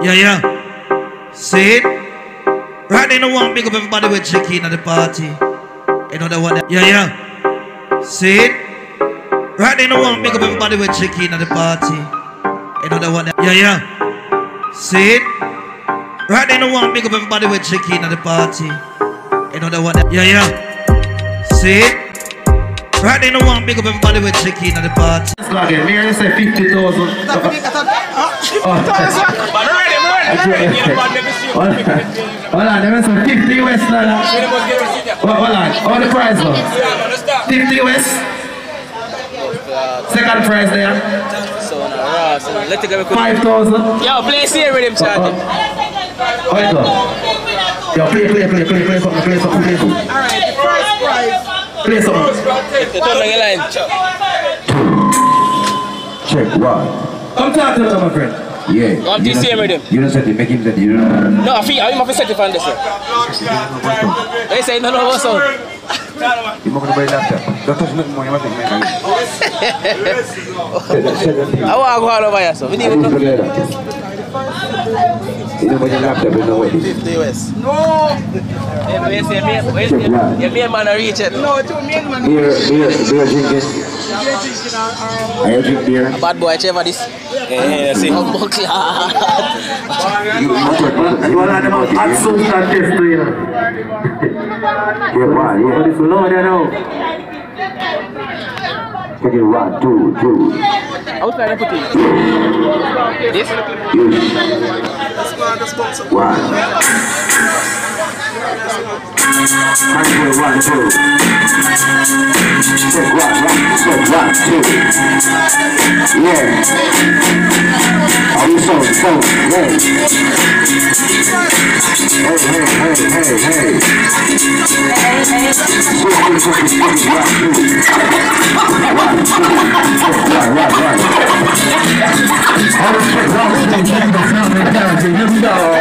Yeah, yeah. See it? Right now, I want to pick up everybody with chicken at the party. You know the one that, yeah, yeah. See it? Right now, I want to pick up everybody with chicken at the party. You know the one that, yeah, yeah. See it? Right now, I want to pick up everybody with chicken at the party. You know the one that, yeah, yeah. See it? Right now, I want to pick up everybody with chicken at the party. Again, me and say 50,000. Hold on, there was some 50 US now. Hold on, all the prize now. 50 US. Second prize there. 5,000. Yo, play here with him, Charlie. How you go? Yo, play something. Alright, the first prize. Play something. Check one. Come talk to them, my friend. Yeah. Come to see him with him. You don't set it, make him set it. You don't. No, I think I'm going to set it on this. They say no, what's up? You must buy laptop. Don't touch nothing more. You must take my I want to go all over here, so we need to go. You don't buy your laptop, you know what it is. 50 US. No! Yeah, me and man are reach it. No, it's me and man. Beer drinking. I drink beer. Bad boy, check this. Yeah, see. Humble class. You want them out hot substance test to you. Yeah, why? Yeah, this low there now. Take it 1, 2, 2. How can I put it? This? One. 1, 2. Check 1, 2. Yeah. Are you so, yeah. Hey. Right.